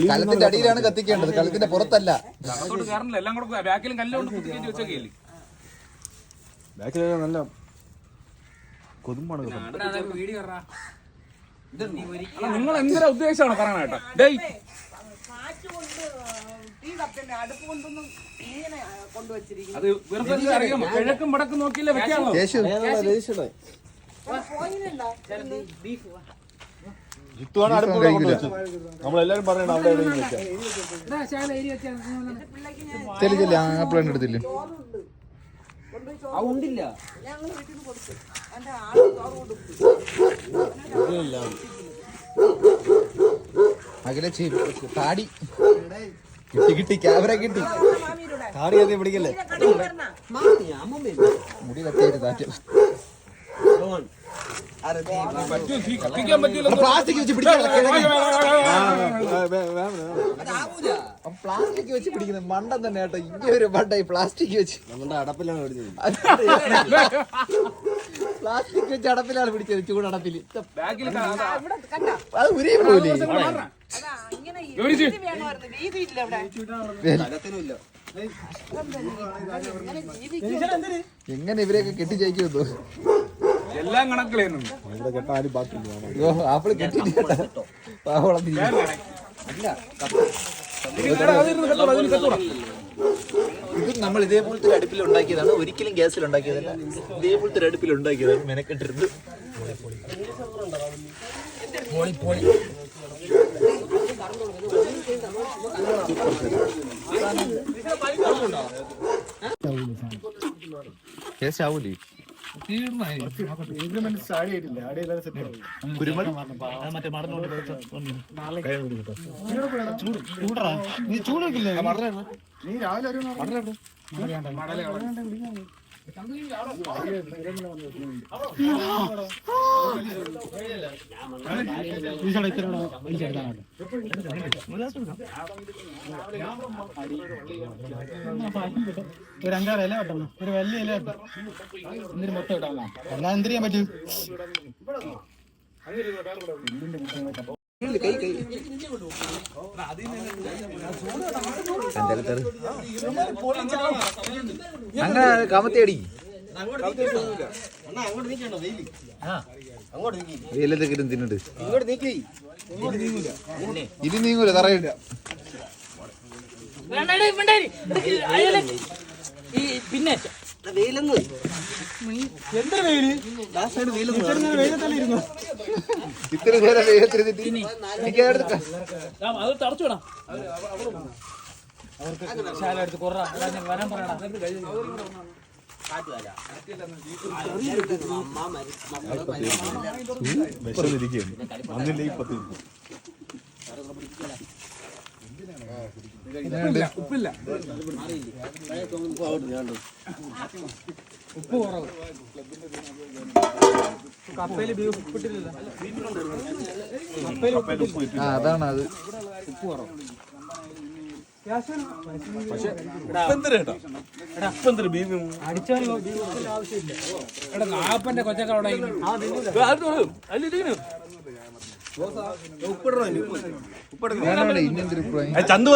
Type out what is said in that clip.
കലത്തിന്റെ അടിയിലാണ് കത്തിക്കേണ്ടത്, കലത്തിന്റെ പുറത്തല്ല. നല്ല കൊതുമ്പാണ്. നിങ്ങൾ എന്തിനാ ഉദ്ദേശമാണോ പറയാനായിട്ടോ? അത് വെറുതെ അറിയാമോ? കിഴക്കും വടക്കും നോക്കിയില്ലേ വെക്കാണോ? നമ്മളെല്ലാരും പറയണം അവിടെ ആപ്പിളാണ് എടുത്തില്ലേ? അകലെ താടി കിട്ടി, ക്യാമറ കിട്ടി. താടി അത് പിടിക്കല്ലേ, മുടി കത്തിയായിട്ട് താറ്റ്. പ്ലാസ്റ്റിക് വെച്ച് പ്ലാസ്റ്റിക് വെച്ച് പിടിക്കുന്നത് മണ്ടൻ തന്നെ കേട്ടോ. ഇങ്ങനെ ഒരു മണ്ടായി പ്ലാസ്റ്റിക് വെച്ച്. നമ്മുടെ അടപ്പിലാണ് പിടിച്ചത്. പ്ലാസ്റ്റിക് വെച്ച് അടപ്പിലാണ് പിടിച്ചത്, ചൂടടപ്പില്. അത് ഉരിയും പോലെ. എങ്ങനെ ഇവരെയൊക്കെ കെട്ടിച്ചയക്കുന്നു? എല്ലാം കണക്കിലേന്നുണ്ട്. ആപ്പിള് കെട്ടിട്ട് ഇത് നമ്മൾ ഇതേപോലത്തെ ഒരു അടുപ്പിൽ ഉണ്ടാക്കിയതാണ്, ഒരിക്കലും ഗ്യാസിൽ ഉണ്ടാക്കിയതല്ല. ഇതേപോലത്തെ ഒരു അടുപ്പിൽ ഉണ്ടാക്കിയതാണ്, മെനക്കെട്ടിരുന്നത്. ടേസ്റ്റ് ആവൂലേ? ഒരു 5-6 ഇല കിട്ടണം, ഒരു വലിയ ഇല കിട്ടും. എന്തിനു മൊത്തം ഇട്ടാ എല്ലാം എന്ത് ചെയ്യാൻ പറ്റും? അങ്ങനെ കമത്തിയടി വെയിലത്തൊക്കെ ഇരുന്ന് തിന്നിട്ട് ഇനി നീങ്ങൂല, തറയില്ല. പിന്നെ ഇത്ര നേരം വെയിലത്തിരുന്നിട്ട് അത് തടച്ചുവിടാം. ശാലെടുത്ത് കുറ വരാൻ പറയണം. ഉപ്പില്ല, ഉപ്പ് കുറവ്. കപ്പയില് ബീഫ് ഉപ്പിട്ടില്ല. അതാണ് അത്. ഉപ്പ് കുറവ്. നാപ്പന്റെ കൊച്ചക്കവിടെ ചന്തു